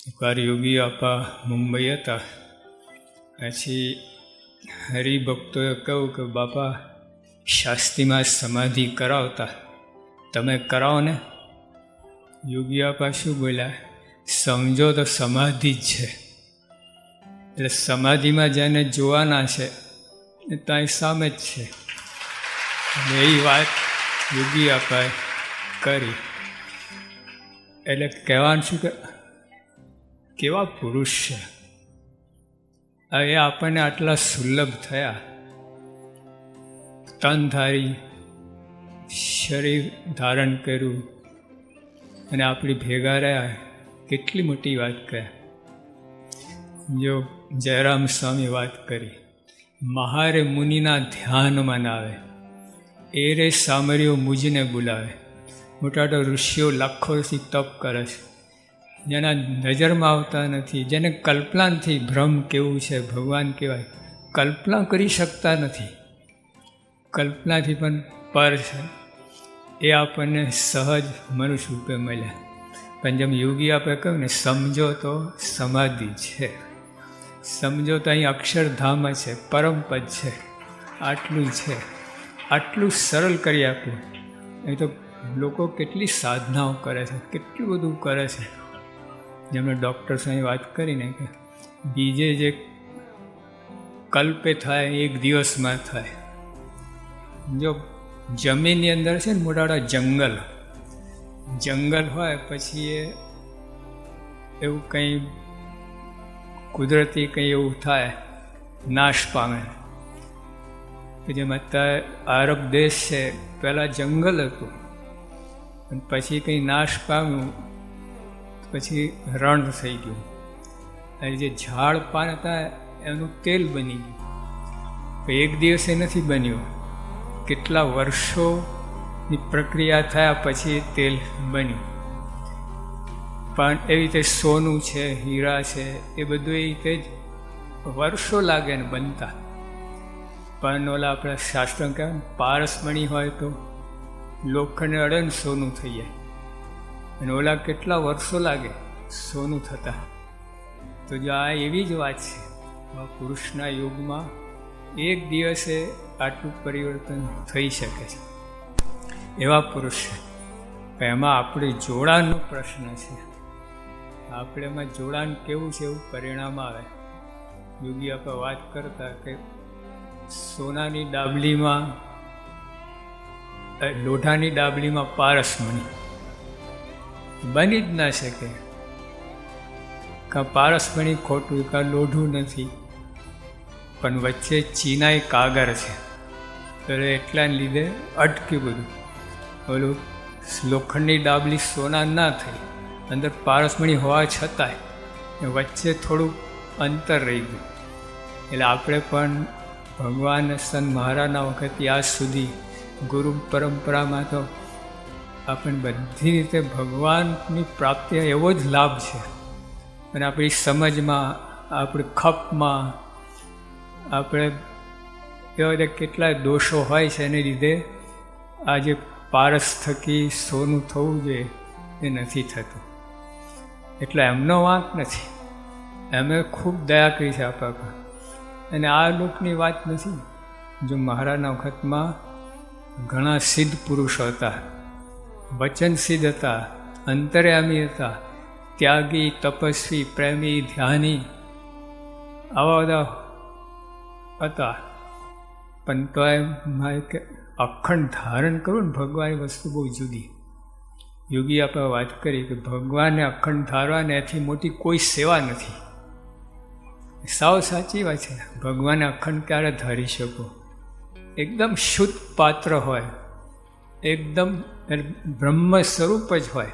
એકવાર યોગી આપા મુંબઈ હતા. પછી હરિભક્તોએ કહ્યું કે બાપા શાસ્ત્રીમાં સમાધિ કરાવતા, તમે કરાવો ને. યોગી આપા શું બોલ્યા? સમજો તો સમાધિ જ છે. એટલે સમાધિમાં જેને જોવાના છે એ ત્યાં સામે જ છે. એ વાત યોગી આપાએ કરી. એટલે કહેવાનું શું કે કેવા પુરુષ છે. એ આપણને આટલા સુલભ થયા, તનધારી શરીર ધારણ કર્યું અને આપણી ભેગા રહ્યા. કેટલી મોટી વાત કહે. જો જયરામ સ્વામી વાત કરી, મહારે મુનિના ધ્યાનમાં ના આવે, એ રે સામરીઓ મુજને બોલાવે. મોટા મોટા ઋષિઓ લાખોથી તપ કરે છે, જેના નજરમાં આવતા નથી, જેને કલ્પનાથી ભ્રમ કેવું છે, ભગવાન કહેવાય, કલ્પના કરી શકતા નથી. કલ્પનાથી પણ પર છે. એ આપણને સહજ મનુષ્ય રૂપે મળ્યા. પણ જેમ યોગી આપણે કહ્યું ને, સમજો તો સમાધિ છે. સમજો તો અહીં અક્ષરધામ છે, પરમપદ છે. આટલું છે, આટલું સરળ કરી આપ્યું. અહીં તો લોકો કેટલી સાધનાઓ કરે છે, કેટલું બધું કરે છે. જેમણે ડૉક્ટર સાહેબ વાત કરીને કે બીજે જે કલ્પે થાય એક દિવસમાં થાય. જો જમીનની અંદર છે ને મોટા મોટા જંગલ હોય, પછી એવું કંઈ કુદરતી કંઈ એવું થાય, નાશ પામે. જેમ અત્યારે આરબ દેશ છે, પહેલાં જંગલ હતું અને પછી કંઈ નાશ પામ્યું, પછી રણ થઈ ગયું. અને જે ઝાડ પાન હતા એનું તેલ બની ગયું. એક દિવસે નથી બન્યું, કેટલા વર્ષોની પ્રક્રિયા થયા પછી તેલ બન્યું. પણ એવી રીતે સોનું છે, હીરા છે, એ બધું એ રીતે જ વર્ષો લાગે ને બનતા. પણ ઓલા આપણા શાસ્ત્ર કહેવાય ને, પારસમણી હોય તો લોખંડ અડે ને સોનું થઈ જાય, અને ઓલા કેટલા વર્ષો લાગે સોનું થતા. તો જો આ એવી જ વાત છે, આ પુરુષના યુગમાં એક દિવસે આટલું પરિવર્તન થઈ શકે છે. એવા પુરુષ છે. એમાં આપણે જોડાણનો પ્રશ્ન છે. આપણે એમાં જોડાણ કેવું છે એવું પરિણામ આવે. યોગી આપણે વાત કરતા કે સોનાની ડાબલીમાં, લોઢાની ડાબલીમાં પારસમણી બની જ ના શકે. કાં પારસમણી ખોટું, કાં લોઢું નથી, પણ વચ્ચે ચીનાઈ કાગર છે. એટલે એટલાને લીધે અટક્યું બધું. ઓલું લોખંડની ડાબલી સોના ના થઈ, અંદર પારસમણી હોવા છતાંય વચ્ચે થોડું અંતર રહી ગયું. એટલે આપણે પણ ભગવાન સંત મહારાજના વખતથી આજ સુધી ગુરુ પરંપરામાં તો આપણને બધી રીતે ભગવાનની પ્રાપ્તિ એવો જ લાભ છે. અને આપણી સમજમાં, આપણી ખપમાં, આપણે એવા રીતે કેટલાય દોષો હોય છે, એને લીધે આજે પારસ થકી સોનું થવું જોઈએ એ નથી થતું. એટલે એમનો વાંક નથી, એમણે ખૂબ દયા કરી છે આપણા પર. અને આ લોકની વાત નથી. જો મહારાજના વખતમાં ઘણા સિદ્ધ પુરુષો હતા, વચન સિદ્ધ હતા, અંતર્યામી હતા, ત્યાગી, તપસ્વી, પ્રેમી, ધ્યાની, આવા બધા હતા. પણ તો એમ કે અખંડ ધારણ કરું ને ભગવાનની વસ્તુ બહુ જુદી. યોગી આપણે વાત કરી કે ભગવાનને અખંડ ધારવાને એથી મોટી કોઈ સેવા નથી. સાવ સાચી વાત છે. ભગવાનને અખંડ ક્યારે ધારી શકો? એકદમ શુદ્ધ પાત્ર હોય, એકદમ બ્રહ્મ સ્વરૂપ જ હોય,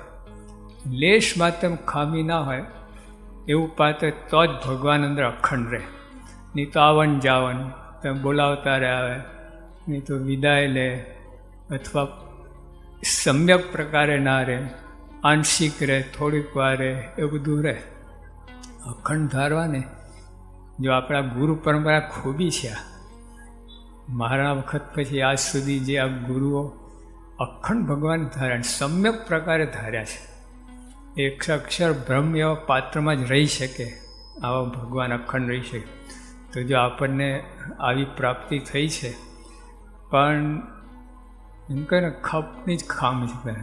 લેશ માત્ર ખામી ના હોય એવું પાત્ર, તો જ ભગવાન અંદર અખંડ રહે. નહીં તો આવન જાવન, તમે બોલાવતા રહે આવે, નહીં તો વિદાય લે, અથવા સમ્યક પ્રકારે ના રહે, આંશિક રહે, થોડીક વાર રહે, એ બધું રહે. અખંડ ધારવાને જો આપણા ગુરુ પરંપરા ખૂબી છે. મારા વખત પછી આજ સુધી જે આ ગુરુઓ અખંડ ભગવાન ધાર્યા, સમ્યક પ્રકારે ધાર્યા છે. એક અક્ષર બ્રહ્મ એવા પાત્રમાં જ રહી શકે, આવા ભગવાન અખંડ રહી શકે. તો જો આપણને આવી પ્રાપ્તિ થઈ છે, પણ એમ કહે ને ખપની જ ખામ છે,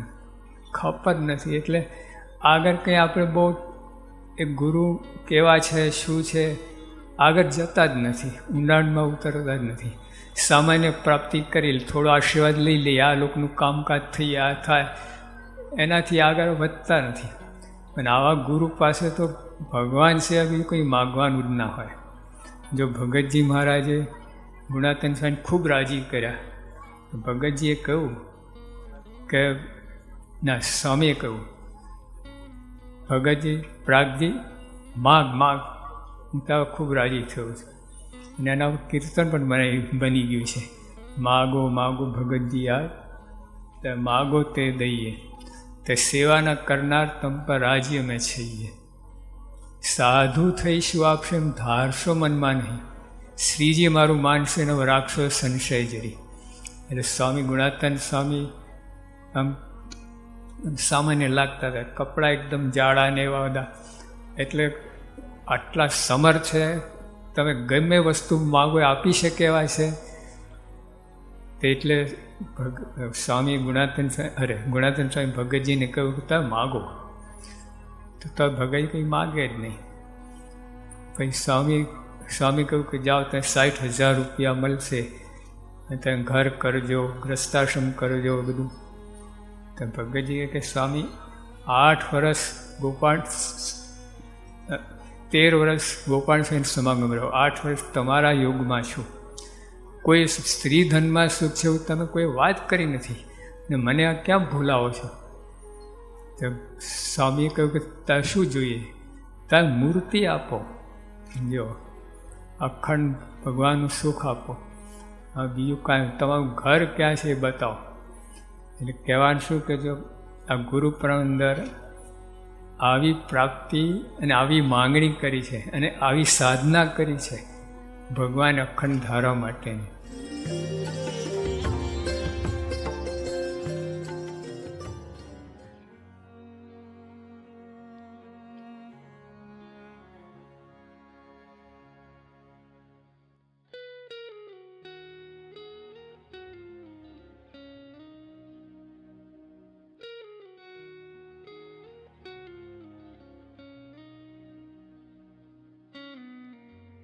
ખપ જ નથી. એટલે આગળ કંઈ આપણે બહુ એ ગુરુ કેવા છે શું છે આગળ જતા જ નથી, ઊંડાણમાં ઉતરતા જ નથી. સામાન્ય પ્રાપ્તિ કરી, થોડો આશીર્વાદ લઈ લઈએ, આ લોકોનું કામકાજ થઈ આ થાય, એનાથી આગળ વધતા નથી. પણ આવા ગુરુ પાસે તો ભગવાન છે બીજું કંઈ માગવાનું જ ના હોય. જો ભગતજી મહારાજે ગુણાતન સ્વામી ખૂબ રાજી કર્યા. ભગતજીએ કહ્યું કે ના, સ્વામીએ કહ્યું, ભગતજી પ્રાગજી માગ, હું તો ખૂબ રાજી થયો છું. અને એના કીર્તન પણ બની ગયું છે, માગો માગો ભગતજી આ તો માગો તે દઈએ, તે સેવાના કરનાર તમ પર રાજ્ય મેં છીએ. સાધુ થઈશું આપશે એમ ધારશો મનમાં નહીં, શ્રીજી મારું માનશે ને રાખશો સંશય જરી. એટલે સ્વામી ગુણાતન સ્વામી આમ સામાન્ય લાગતા હતા, કપડાં એકદમ જાડા ને એવા બધા. એટલે આટલા સમર્થ છે, તમે ગમે વસ્તુ માગો આપી શકે એવા છે. એટલે સ્વામી ગુણાતન સ્વામી ભગતજીને કહ્યું કે તમે માગો, તો ભગત કંઈ માગે જ નહીં. પછી સ્વામી કહ્યું કે જાઓ ત્યાં 60,000 રૂપિયા મળશે, તમે ઘર કરજો, ગ્રસ્તાશ્રમ કરજો બધું. તો ભગતજીએ કે સ્વામી 8 વર્ષ 13 વર્ષ ગોપાલ સ્વામી સમાગમ રહ્યો, 8 વર્ષ તમારા યોગમાં છું, કોઈ સ્ત્રી ધનમાં સુખ છે એવું તમે કોઈ વાત કરી નથી ને મને આ ક્યાં ભૂલાવો છો? તો સ્વામીએ કહ્યું કે તારે શું જોઈએ? તારે મૂર્તિ આપો, જો અખંડ ભગવાનનું સુખ આપો, હા બીજું કાંઈ, તમારું ઘર ક્યાં છે એ બતાવો. એટલે કહેવાનું શું કે જો આ ગુરુ અંદર આવી પ્રાપ્તિ અને આવી માંગણી કરી છે અને આવી સાધના કરી છે ભગવાન અખંડ ધારવા માટેની.